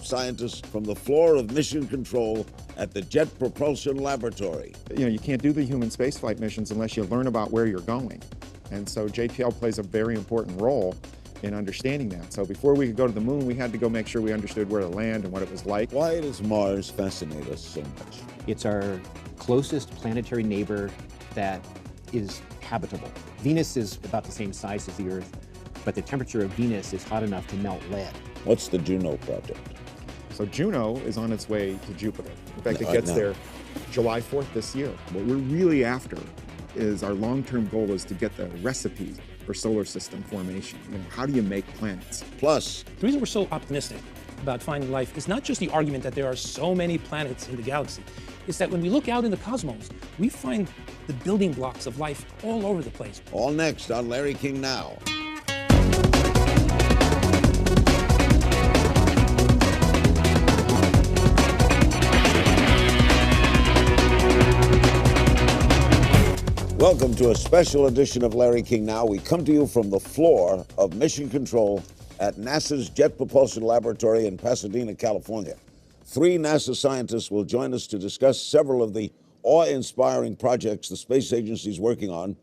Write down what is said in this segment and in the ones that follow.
scientists from the floor of mission control at the Jet Propulsion Laboratory. You can't do the human spaceflight missions unless you learn about where you're going. And so JPL plays a very important role in understanding that. So before we could go to the moon, we had to go make sure we understood where to land and what it was like. Why does Mars fascinate us so much? It's our closest planetary neighbor that is habitable. Venus is about the same size as the Earth, but the temperature of Venus is hot enough to melt lead. What's the Juno project? So Juno is on its way to Jupiter. In fact, it gets there July 4th this year. What we're really after is our long-term goal is to get the recipe for solar system formation. How do you make planets? Plus, the reason we're so optimistic about finding life is not just the argument that there are so many planets in the galaxy. It's that when we look out in the cosmos, we find the building blocks of life all over the place. All next on Larry King Now. Welcome to a special edition of Larry King Now. We come to you from the floor of Mission Control at NASA's Jet Propulsion Laboratory in Pasadena, California. 3 NASA scientists will join us to discuss several of the awe-inspiring projects the space agency is working on,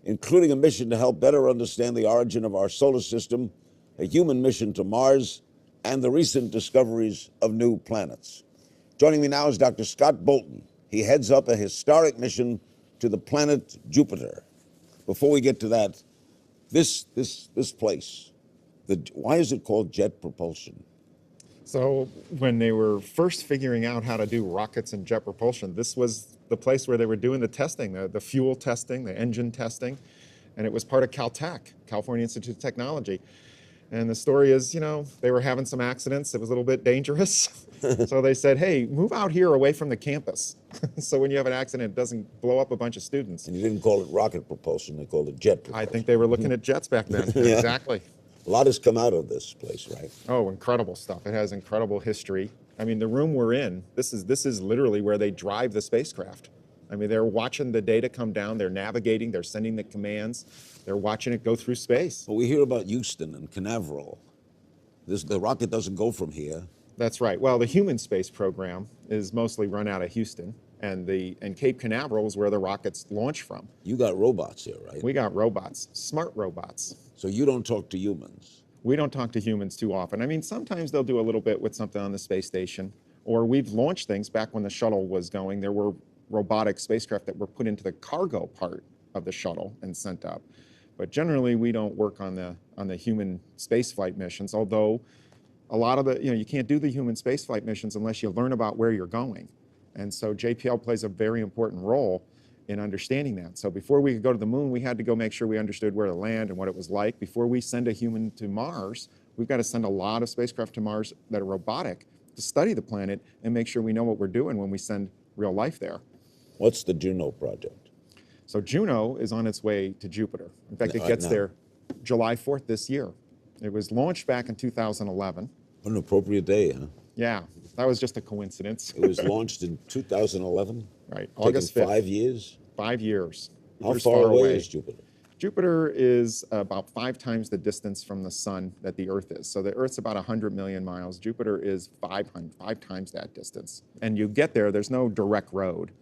including a mission to help better understand the origin of our solar system, a human mission to Mars, and the recent discoveries of new planets. Joining me now is Dr. Scott Bolton. He heads up a historic mission to the planet Jupiter. Before we get to that, this place, why is it called jet propulsion? So when they were first figuring out how to do rockets and jet propulsion, this was the place where they were doing the testing, the fuel testing, the engine testing, and it was part of Caltech, California Institute of Technology. And the story is, they were having some accidents. It was a little bit dangerous. So they said, hey, move out here away from the campus. So when you have an accident, it doesn't blow up a bunch of students. And you didn't call it rocket propulsion, they called it jet propulsion. I think they were looking at jets back then. Yeah. Exactly. A lot has come out of this place, right? Oh, incredible stuff. It has incredible history. I mean, the room we're in, this is literally where they drive the spacecraft. I mean, they're watching the data come down, they're navigating, they're sending the commands, they're watching it go through space. Well, we hear about Houston and Canaveral. The rocket doesn't go from here. That's right. Well, the human space program is mostly run out of Houston, and Cape Canaveral is where the rockets launch from. You got robots here, right? We got robots, smart robots. So you don't talk to humans? We don't talk to humans too often. I mean, sometimes they'll do a little bit with something on the space station, or we've launched things back when the shuttle was going. There were robotic spacecraft that were put into the cargo part of the shuttle and sent up. But generally, we don't work on the human spaceflight missions, although a lot of you can't do the human spaceflight missions unless you learn about where you're going. And so JPL plays a very important role in understanding that. So before we could go to the moon, we had to go make sure we understood where to land and what it was like. Before we send a human to Mars, we've got to send a lot of spacecraft to Mars that are robotic to study the planet and make sure we know what we're doing when we send real life there. What's the Juno project? So Juno is on its way to Jupiter. In fact, it gets there July 4th this year. It was launched back in 2011. What an appropriate day, huh? Yeah, that was just a coincidence. It was launched in 2011? Right, August 5th. 5 years? 5 years. How far away is Jupiter? Jupiter is about 5 times the distance from the sun that the Earth is. So the Earth's about 100 million miles. Jupiter is 5 times that distance. And you get there, there's no direct road,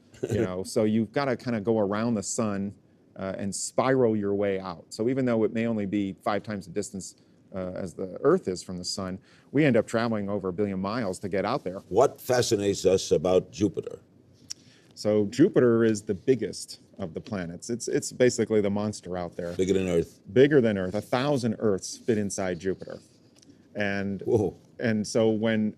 so you've got to kind of go around the sun and spiral your way out. So even though it may only be 5 times the distance as the Earth is from the sun, we end up traveling over 1 billion miles to get out there. What fascinates us about Jupiter? So Jupiter is the biggest of the planets. It's basically the monster out there. Bigger than Earth? Bigger than Earth. 1,000 Earths fit inside Jupiter. And so when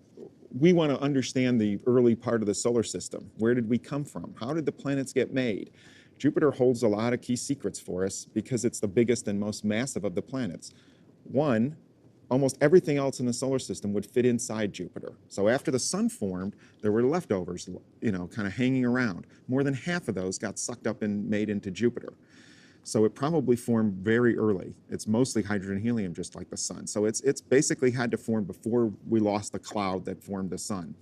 we want to understand the early part of the solar system, where did we come from? How did the planets get made? Jupiter holds a lot of key secrets for us because it's the biggest and most massive of the planets. One, almost everything else in the solar system would fit inside Jupiter. So after the sun formed, there were leftovers, kind of hanging around. More than half of those got sucked up and made into Jupiter. So it probably formed very early. It's mostly hydrogen helium, just like the sun. So it's basically had to form before we lost the cloud that formed the sun.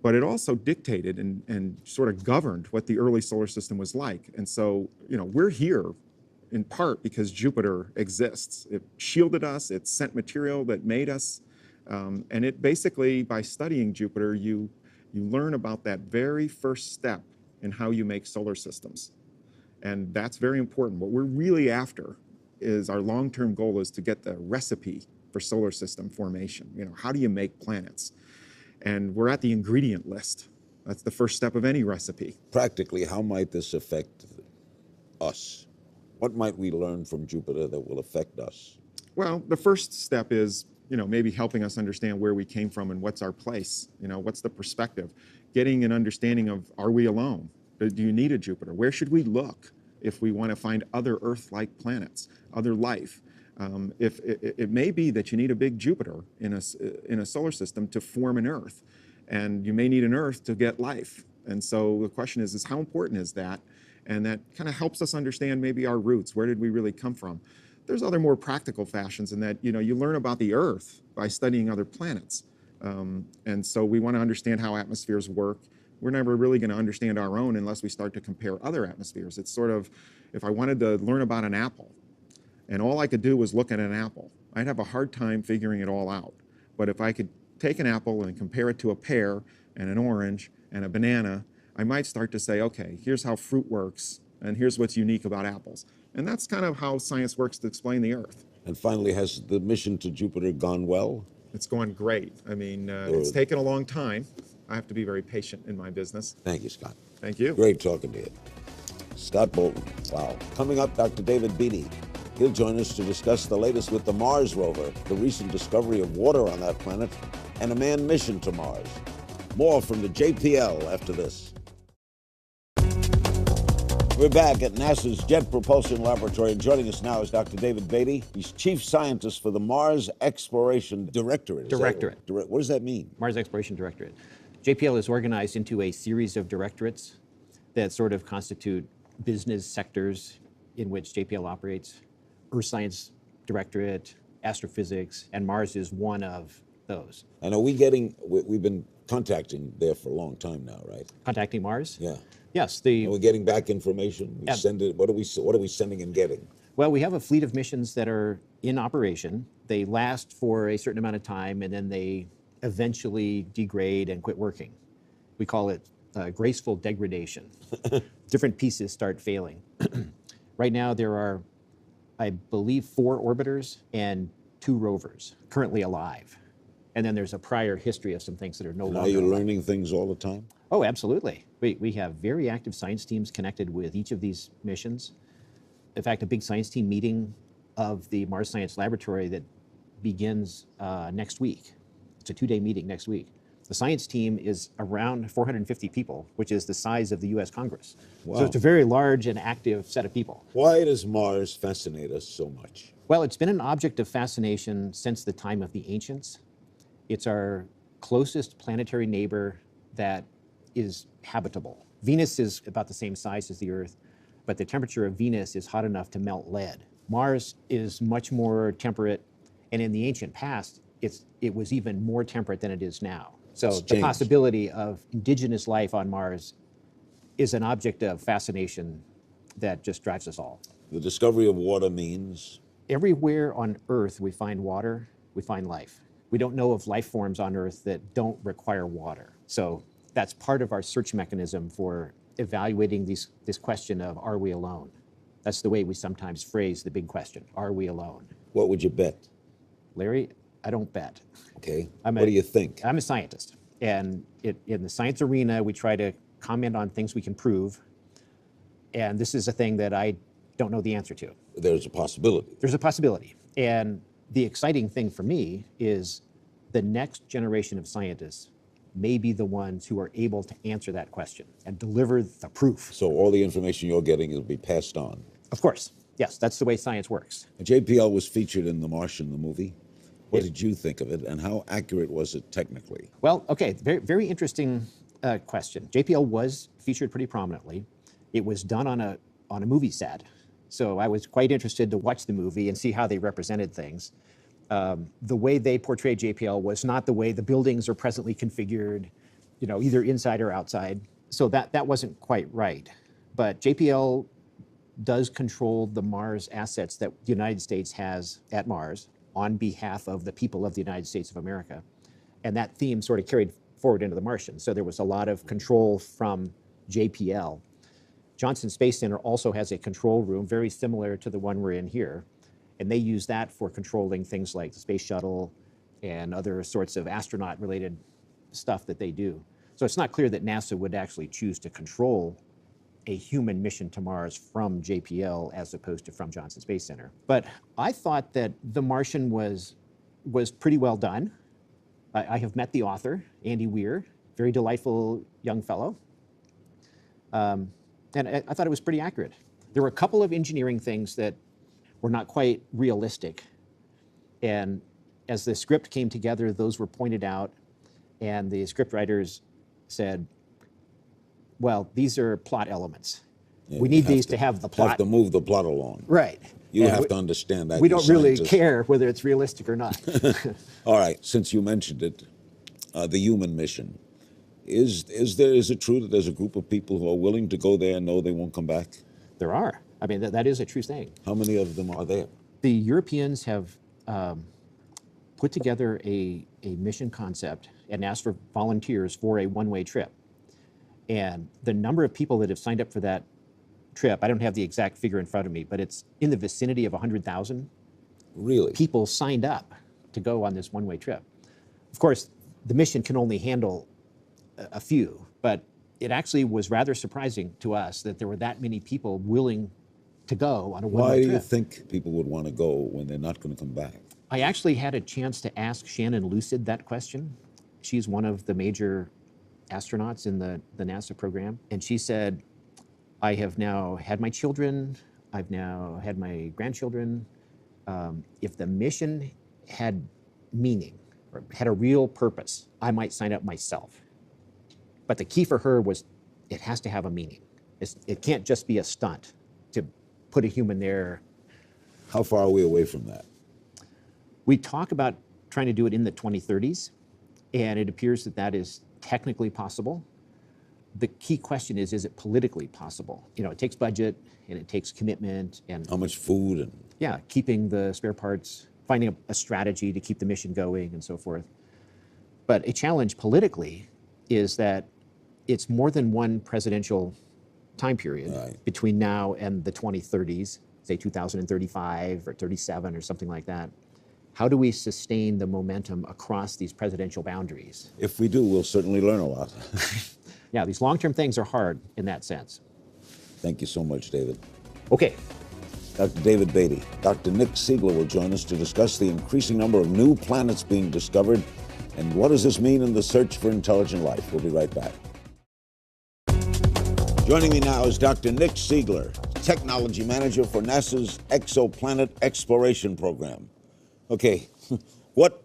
But it also dictated and sort of governed what the early solar system was like. And so, we're here in part because Jupiter exists. It shielded us, it sent material that made us, And it basically, by studying Jupiter, you learn about that very first step in how you make solar systems. And that's very important. What we're really after is our long-term goal is to get the recipe for solar system formation. You know, how do you make planets? And we're at the ingredient list. That's the first step of any recipe. Practically, how might this affect us? What might we learn from Jupiter that will affect us? Well, the first step is, you know, maybe helping us understand where we came from and what's our place. You know, what's the perspective? Getting an understanding of, are we alone? Do you need a Jupiter? Where should we look if we want to find other Earth-like planets, other life? If it may be that you need a big Jupiter in a solar system to form an Earth, and you may need an Earth to get life. And so the question is how important is that? And that kind of helps us understand maybe our roots. Where did we really come from? There's other more practical fashions in that, you know, you learn about the Earth by studying other planets. And so we want to understand how atmospheres work. We're never really going to understand our own unless we start to compare other atmospheres. It's sort of, if I wanted to learn about an apple, and all I could do was look at an apple, I'd have a hard time figuring it all out. But if I could take an apple and compare it to a pear and an orange and a banana, I might start to say, okay, here's how fruit works, and here's what's unique about apples. And that's kind of how science works to explain the Earth. And finally, has the mission to Jupiter gone well? It's going great. I mean, it's taken a long time. I have to be very patient in my business. Thank you, Scott. Thank you. Great talking to you. Scott Bolton. Wow. Coming up, Dr. David Beatty. He'll join us to discuss the latest with the Mars rover, the recent discovery of water on that planet, and a manned mission to Mars. More from the JPL after this. We're back at NASA's Jet Propulsion Laboratory, and joining us now is Dr. David Beatty. He's Chief Scientist for the Mars Exploration Directorate. What does that mean? Mars Exploration Directorate. JPL is organized into a series of directorates that sort of constitute business sectors in which JPL operates. Earth Science Directorate, Astrophysics, and Mars is one of those. And are we getting, we've been contacting there for a long time now, right? Contacting Mars? Yeah. Yes. Are we getting back information? We send it. What are we sending and getting? Well, we have a fleet of missions that are in operation. They last for a certain amount of time, and then they eventually degrade and quit working. We call it graceful degradation. Different pieces start failing. Right now, there are, I believe, 4 orbiters and 2 rovers currently alive. And then there's a prior history of some things that are no longer Are you alive. learning things all the time? Oh, absolutely. We have very active science teams connected with each of these missions. In fact, a big science team meeting of the Mars Science Laboratory that begins next week. It's a 2-day meeting next week. The science team is around 450 people, which is the size of the US Congress. Wow. So it's a very large and active set of people. Why does Mars fascinate us so much? Well, it's been an object of fascination since the time of the ancients. It's our closest planetary neighbor that is habitable. Venus is about the same size as the Earth, but the temperature of Venus is hot enough to melt lead. Mars is much more temperate, and in the ancient past, it was even more temperate than it is now. So the possibility of indigenous life on Mars is an object of fascination that just drives us all. The discovery of water means? Everywhere on Earth we find water, we find life. We don't know of life forms on Earth that don't require water. So that's part of our search mechanism for evaluating this question of, are we alone? That's the way we sometimes phrase the big question, are we alone? What would you bet? Larry, I don't bet. Okay, what do you think? I'm a scientist, and in the science arena, we try to comment on things we can prove, and this is a thing that I don't know the answer to. There's a possibility. There's a possibility, and the exciting thing for me is the next generation of scientists may be the ones who are able to answer that question and deliver the proof. So all the information you're getting will be passed on? Of course, yes, that's the way science works. JPL was featured in The Martian, the movie. What did you think of it, and how accurate was it technically? Well, okay, very, very interesting question. JPL was featured pretty prominently. It was done on a movie set, so I was quite interested to watch the movie and see how they represented things. The way they portrayed JPL was not the way the buildings are presently configured, you know, either inside or outside. So that wasn't quite right. But JPL does control the Mars assets that the United States has at Mars. on behalf of the people of the United States of America. And that theme sort of carried forward into the Martian. So there was a lot of control from JPL. Johnson Space Center also has a control room very similar to the one we're in here. And they use that for controlling things like the space shuttle and other sorts of astronaut-related stuff that they do. So it's not clear that NASA would actually choose to control a human mission to Mars from JPL as opposed to from Johnson Space Center. But I thought that The Martian was pretty well done. I have met the author, Andy Weir, very delightful young fellow. And I thought it was pretty accurate. There were a couple of engineering things that were not quite realistic. And as the script came together, those were pointed out, and the script writers said, well, these are plot elements. Yeah, we need these to have the plot. Have to move the plot along. Right. You And have to understand that. We you don't really scientists. care whether it's realistic or not. All right, since you mentioned it, the human mission. Is it true that there's a group of people who are willing to go there and know they won't come back? There are. I mean, that is a true thing. How many of them are there? The Europeans have put together a mission concept and asked for volunteers for a one-way trip. And the number of people that have signed up for that trip, I don't have the exact figure in front of me, but it's in the vicinity of 100,000 Really? people signed up to go on this one-way trip. Of course, the mission can only handle a few, but it actually was rather surprising to us that there were that many people willing to go on a one-way Why trip. do you think people would want to go when they're not going to come back? I actually had a chance to ask Shannon Lucid that question. She's one of the major astronauts in the NASA program. And she said, I have now had my children, I've now had my grandchildren. If the mission had meaning or had a real purpose, I might sign up myself. But the key for her was it has to have a meaning. It can't just be a stunt to put a human there. How far are we away from that? We talk about trying to do it in the 2030s, and it appears that that is technically possible. The key question is it politically possible? You know, it takes budget and it takes commitment and How much food and yeah, keeping the spare parts, finding a strategy to keep the mission going and so forth. But a challenge politically is that it's more than one presidential time period Right. between now and the 2030s, say 2035 or 37 or something like that. How do we sustain the momentum across these presidential boundaries? if we do, we'll certainly learn a lot. Yeah, these long-term things are hard in that sense. Thank you so much, David. Okay, Dr. David Beatty. Dr. Nick Siegler will join us to discuss the increasing number of new planets being discovered and what does this mean in the search for intelligent life. We'll be right back. Joining me now is Dr. Nick Siegler, Technology Manager for NASA's Exoplanet Exploration Program. Okay, what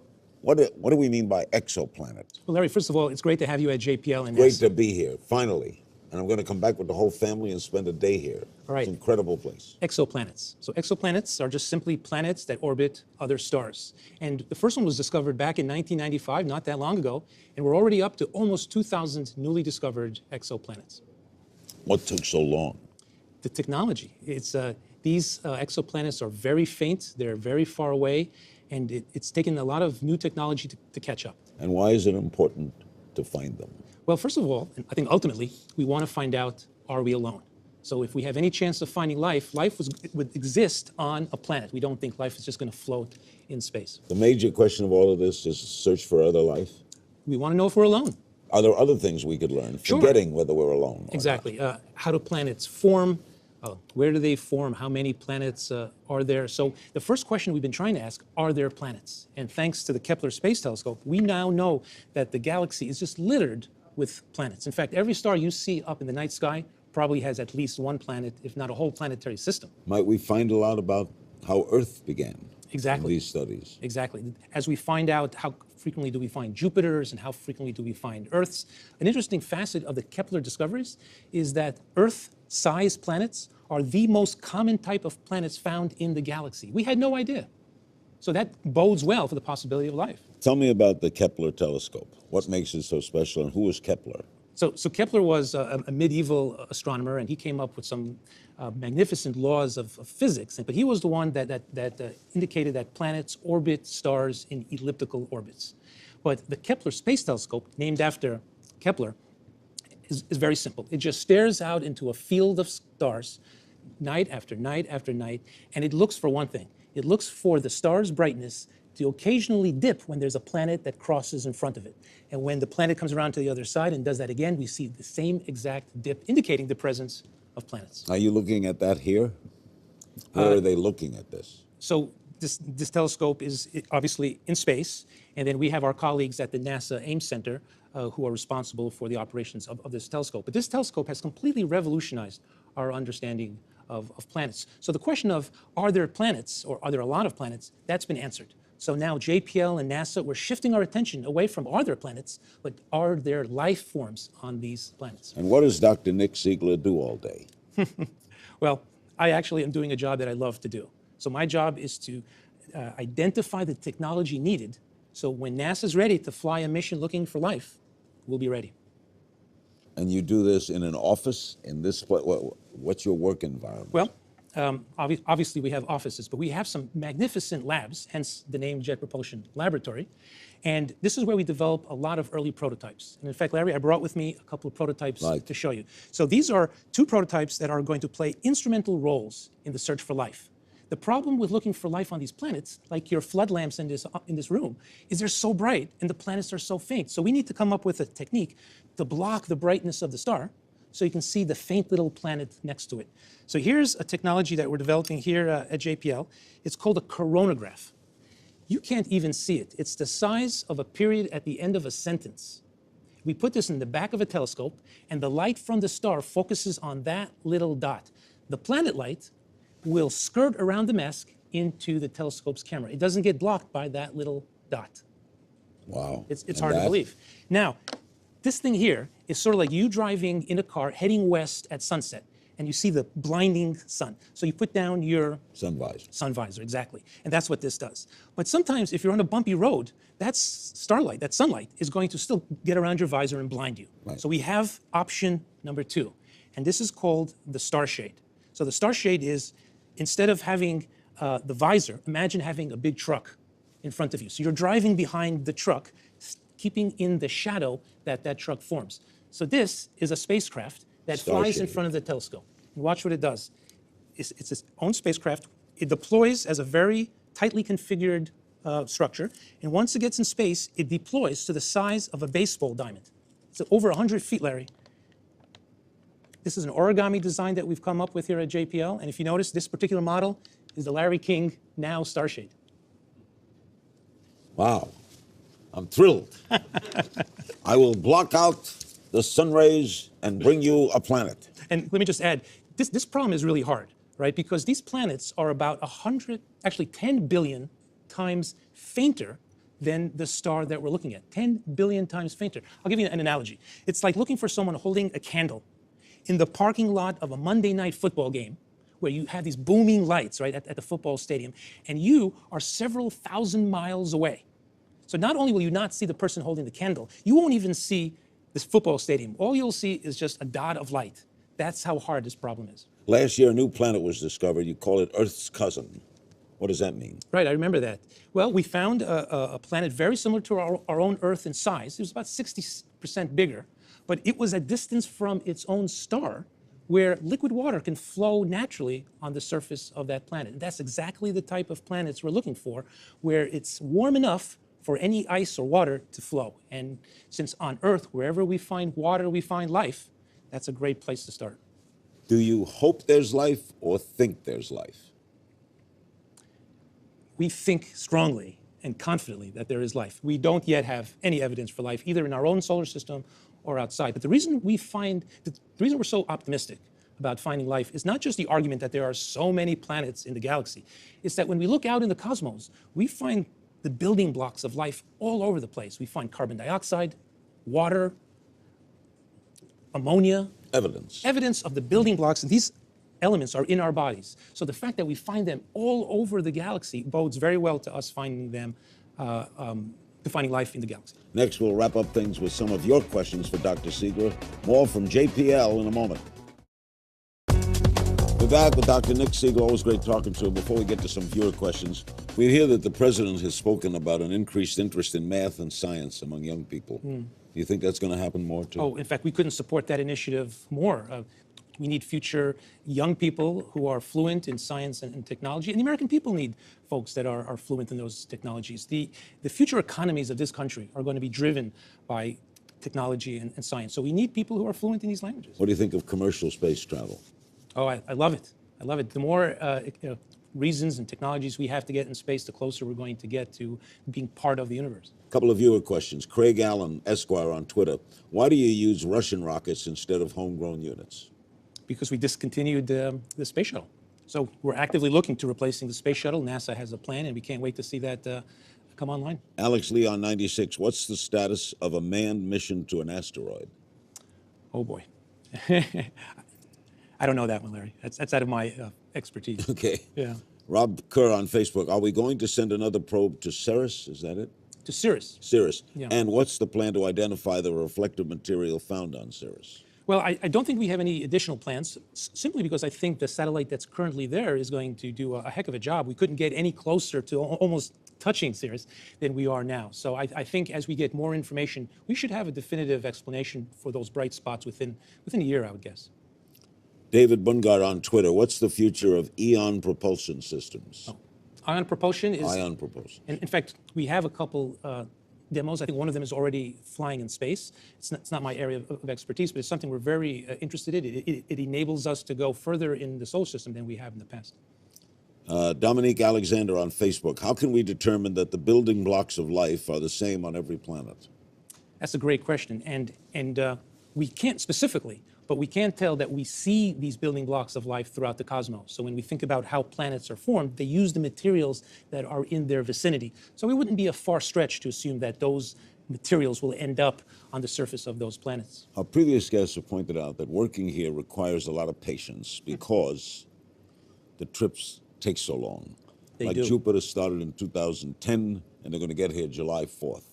do we mean by exoplanet? Well, Larry, first of all, it's great to have you at JPL and Great NASA. to be here, finally. And I'm going to come back with the whole family and spend a day here. All right. It's an incredible place. Exoplanets. So exoplanets are just simply planets that orbit other stars. And the first one was discovered back in 1995, not that long ago, and we're already up to almost 2,000 newly discovered exoplanets. What took so long? The technology. These exoplanets are very faint, they're very far away, and it's taken a lot of new technology to catch up. And why is it important to find them? Well, first of all, and I think ultimately, we want to find out, are we alone? So if we have any chance of finding life, would exist on a planet. We don't think life is just going to float in space. The major question of all of this is search for other life. We want to know if we're alone. Are there other things we could learn, Sure. forgetting whether we're alone? or Exactly. How do planets form? Where do they form? How many planets are there? So the first question we've been trying to ask, are there planets? And thanks to the Kepler Space Telescope, we now know that the galaxy is just littered with planets. In fact, every star you see up in the night sky probably has at least one planet, if not a whole planetary system. Might we find a lot about how Earth began Exactly. in these studies? Exactly. As we find out how frequently do we find Jupiters and how frequently do we find Earths, an interesting facet of the Kepler discoveries is that Earth-sized planets are the most common type of planets found in the galaxy. We had no idea. So that bodes well for the possibility of life. Tell me about the Kepler telescope. What makes it so special and who is Kepler? So Kepler was a medieval astronomer, and he came up with some magnificent laws of physics. But he was the one that indicated that planets orbit stars in elliptical orbits. But the Kepler Space Telescope, named after Kepler, is very simple. It just stares out into a field of stars night after night after night, and it looks for one thing. It looks for the star's brightness to occasionally dip when there's a planet that crosses in front of it. And when the planet comes around to the other side and does that again, we see the same exact dip, indicating the presence of planets. Are you looking at that here? Where are they looking at this? So this telescope is obviously in space, and then we have our colleagues at the NASA Ames Center who are responsible for the operations of this telescope. But this telescope has completely revolutionized our understanding of planets. So the question of, are there planets, or are there a lot of planets, that's been answered. So now JPL and NASA, we're shifting our attention away from are there planets, but are there life forms on these planets? And what does Dr. Nick Ziegler do all day? Well, I actually am doing a job that I love to do. So my job is to identify the technology needed, so when NASA's ready to fly a mission looking for life, we'll be ready. And you do this in an office? In this, what's your work environment? Well, obviously we have offices, but we have some magnificent labs, hence the name Jet Propulsion Laboratory. And this is where we develop a lot of early prototypes. And in fact, Larry, I brought with me a couple of prototypes to show you. So these are two prototypes that are going to play instrumental roles in the search for life. The problem with looking for life on these planets, like your flood lamps in this room, is they're so bright and the planets are so faint. So we need to come up with a technique to block the brightness of the star so you can see the faint little planet next to it. So here's a technology that we're developing here at JPL. It's called a coronagraph. You can't even see it. It's the size of a period at the end of a sentence. We put this in the back of a telescope, and the light from the star focuses on that little dot. The planet light will skirt around the mask into the telescope's camera. It doesn't get blocked by that little dot. Wow. It's hard to believe. Now, this thing here is sort of like you driving in a car heading west at sunset, and you see the blinding sun. So you put down your Sun visor. Sun visor, exactly. And that's what this does. But sometimes if you're on a bumpy road, that starlight, that sunlight, is going to still get around your visor and blind you. Right. So we have option number 2, and this is called the star shade. So the star shade is, instead of having the visor, imagine having a big truck in front of you. So you're driving behind the truck, keeping in the shadow that truck forms. So this is a spacecraft that flies in front of the telescope. And watch what it does. It's its own spacecraft. It deploys as a very tightly configured structure. And once it gets in space, it deploys to the size of a baseball diamond. It's over 100 feet, Larry. This is an origami design that we've come up with here at JPL. And if you notice, this particular model is the Larry King Now Starshade. Wow. I'm thrilled. I will block out the sun rays and bring you a planet. And let me just add, this problem is really hard, right? Because these planets are about 10 billion times fainter than the star that we're looking at. 10 billion times fainter. I'll give you an analogy. It's like looking for someone holding a candle in the parking lot of a Monday night football game, where you have these booming lights, right, at the football stadium, and you are several thousand miles away. So not only will you not see the person holding the candle, you won't even see this football stadium. All you'll see is just a dot of light. That's how hard this problem is. Last year, a new planet was discovered. You call it Earth's cousin. What does that mean? Right, I remember that. Well, we found a planet very similar to our own Earth in size. It was about 60% bigger, but it was a distance from its own star where liquid water can flow naturally on the surface of that planet. And that's exactly the type of planets we're looking for, where it's warm enough for any ice or water to flow. And since on Earth, wherever we find water, we find life, that's a great place to start. Do you hope there's life or think there's life? We think strongly and confidently that there is life. We don't yet have any evidence for life, either in our own solar system or outside. But the reason we're so optimistic about finding life is not just the argument that there are so many planets in the galaxy. It's that when we look out in the cosmos, we find the building blocks of life all over the place. We find carbon dioxide, water, ammonia. Evidence of the building blocks, and these elements are in our bodies. So the fact that we find them all over the galaxy bodes very well to us finding them defining life in the galaxy. Next, we'll wrap up things with some of your questions for Dr. Siegler. More from JPL in a moment. We're back with Dr. Nick Siegler. Always great talking to him. Before we get to some viewer questions, we hear that the president has spoken about an increased interest in math and science among young people. Do you think that's going to happen more, too? Oh, in fact, we couldn't support that initiative more. We need future young people who are fluent in science and technology, and the American people need folks that are fluent in those technologies. The future economies of this country are going to be driven by technology and science, so we need people who are fluent in these languages. What do you think of commercial space travel? Oh, I love it. I love it. The more reasons and technologies we have to get in space, the closer we're going to get to being part of the universe. A couple of viewer questions. Craig Allen, Esquire, on Twitter. Why do you use Russian rockets instead of homegrown units? Because we discontinued the space shuttle. So we're actively looking to replacing the space shuttle. NASA has a plan, and we can't wait to see that come online. Alex Leon, 96. What's the status of a manned mission to an asteroid? Oh, boy. I don't know that one, Larry. That's out of my expertise. Okay. Yeah. Rob Kerr on Facebook. Are we going to send another probe to Ceres? Is that it? To Ceres. Ceres. Yeah. And what's the plan to identify the reflective material found on Ceres? Well, I don't think we have any additional plans, simply because I think the satellite that's currently there is going to do a heck of a job. We couldn't get any closer to almost touching Ceres than we are now. So I think as we get more information, we should have a definitive explanation for those bright spots within a year, I would guess. David Bungard on Twitter. What's the future of ion propulsion systems? Oh. Ion propulsion is... Ion propulsion. In fact, we have a couple demos. I think one of them is already flying in space. It's not my area of expertise, but it's something we're very interested in. It enables us to go further in the solar system than we have in the past. Dominique Alexander on Facebook. How can we determine that the building blocks of life are the same on every planet? That's a great question. And we can't specifically, but we can tell that we see these building blocks of life throughout the cosmos. So when we think about how planets are formed, they use the materials that are in their vicinity. So it wouldn't be a far stretch to assume that those materials will end up on the surface of those planets. Our previous guests have pointed out that working here requires a lot of patience because the trips take so long. They like do. Jupiter started in 2010, and they're going to get here July 4th.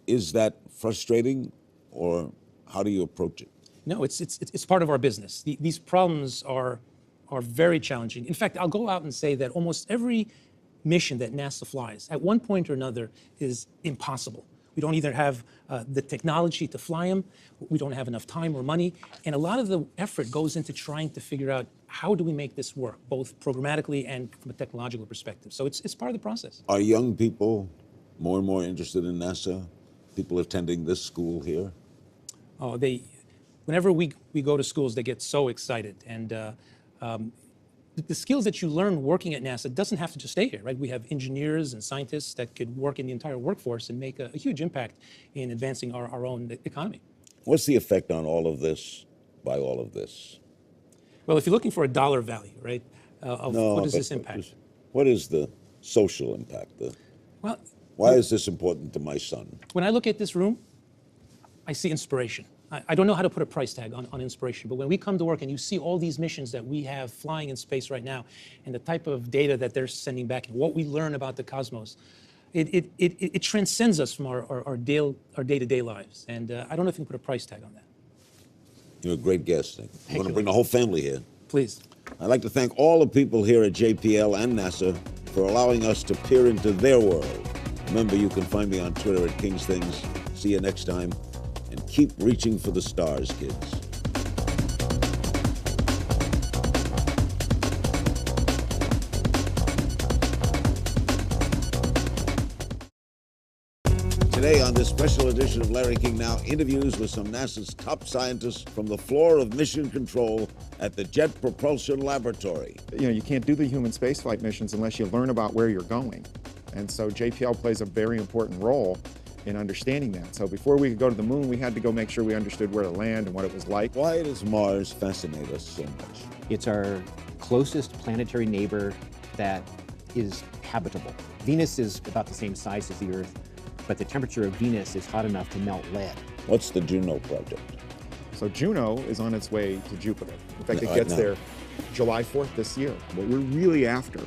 Is that frustrating, or how do you approach it? No, it's part of our business. These problems are very challenging. In fact, I'll go out and say that almost every mission that NASA flies, at one point or another, is impossible. We don't either have the technology to fly them, we don't have enough time or money, and a lot of the effort goes into trying to figure out how do we make this work, both programmatically and from a technological perspective. So it's part of the process. Are young people more and more interested in NASA? People attending this school here? Oh, whenever we go to schools, they get so excited. And the skills that you learn working at NASA doesn't have to just stay here, right? We have engineers and scientists that could work in the entire workforce and make a huge impact in advancing our own economy. What's the effect on all of this by all of this? Well, if you're looking for a dollar value, right, of what does this impact? What is the social impact? Well, Why is this important to my son? when I look at this room, I see inspiration. I don't know how to put a price tag on inspiration, but when we come to work and you see all these missions that we have flying in space right now and the type of data that they're sending back and what we learn about the cosmos, it transcends us from our day-to-day lives. And I don't know if you can put a price tag on that. You're a great guest. Thank I'm going to you. bring the whole family here. Please. I'd like to thank all the people here at JPL and NASA for allowing us to peer into their world. Remember, you can find me on Twitter at King's Things. See you next time. And keep reaching for the stars, kids. Today on this special edition of Larry King Now, interviews with some NASA's top scientists from the floor of Mission Control at the Jet Propulsion Laboratory. You can't do the human spaceflight missions unless you learn about where you're going. And so JPL plays a very important role in understanding that. So before we could go to the moon, we had to go make sure we understood where to land and what it was like. Why does Mars fascinate us so much? It's our closest planetary neighbor that is habitable. Venus is about the same size as the Earth, but the temperature of Venus is hot enough to melt lead. What's the Juno project? So Juno is on its way to Jupiter. In fact, it Right gets now. there July 4th this year. What we're really after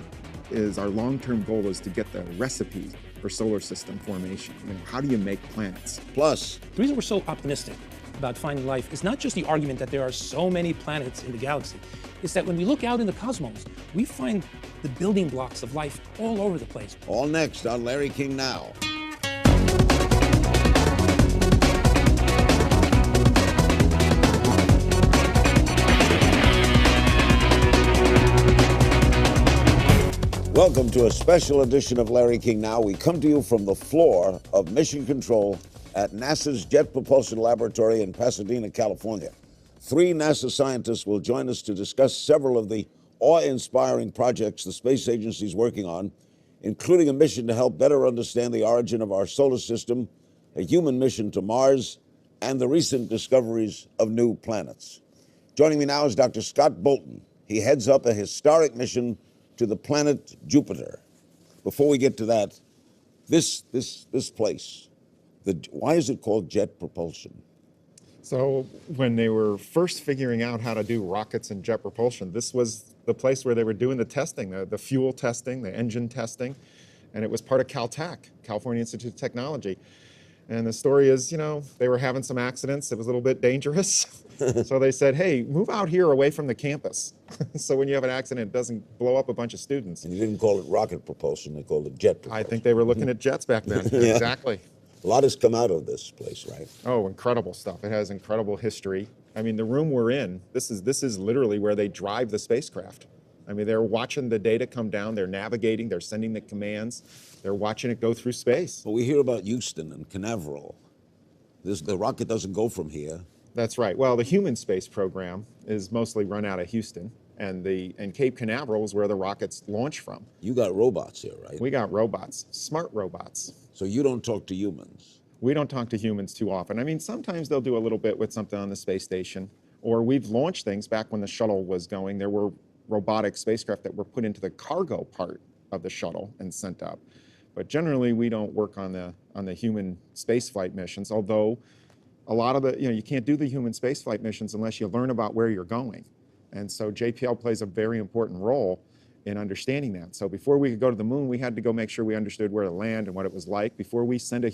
is our long-term goal is to get the recipe for solar system formation. You know, how do you make planets? Plus, The reason we're so optimistic about finding life is not just the argument that there are so many planets in the galaxy. It's that when we look out in the cosmos, we find the building blocks of life all over the place. all next on Larry King Now. Welcome to a special edition of Larry King Now. We come to you from the floor of Mission Control at NASA's Jet Propulsion Laboratory in Pasadena, California. 3 NASA scientists will join us to discuss several of the awe-inspiring projects the space agency is working on, including a mission to help better understand the origin of our solar system, a human mission to Mars, and the recent discoveries of new planets. Joining me now is Dr. Scott Bolton. He heads up a historic mission to the planet Jupiter. Before we get to that, this place, why is it called jet propulsion? So when they were first figuring out how to do rockets and jet propulsion, this was the place where they were doing the testing, the fuel testing, the engine testing, and it was part of Caltech, California Institute of Technology. And the story is, you know, they were having some accidents. It was a little bit dangerous. So they said, hey, move out here away from the campus. So when you have an accident, it doesn't blow up a bunch of students. And you didn't call it rocket propulsion, they called it jet propulsion. I think they were looking at jets back then. Yeah. Exactly. A lot has come out of this place, right? Oh, incredible stuff. It has incredible history. I mean, the room we're in, this is literally where they drive the spacecraft. I mean, they're watching the data come down, they're navigating, they're sending the commands, they're watching it go through space. But we hear about Houston and Canaveral. The rocket doesn't go from here. That's right. Well, the human space program is mostly run out of Houston, and Cape Canaveral is where the rockets launch from. You got robots here, right? We got robots, smart robots. So you don't talk to humans. We don't talk to humans too often. I mean, sometimes they'll do a little bit with something on the space station, or we've launched things back when the shuttle was going. There were robotic spacecraft that were put into the cargo part of the shuttle and sent up. But generally, we don't work on the human spaceflight missions, although a lot of you can't do the human spaceflight missions unless you learn about where you're going. And so JPL plays a very important role in understanding that. So before we could go to the moon, we had to go make sure we understood where to land and what it was like before we send a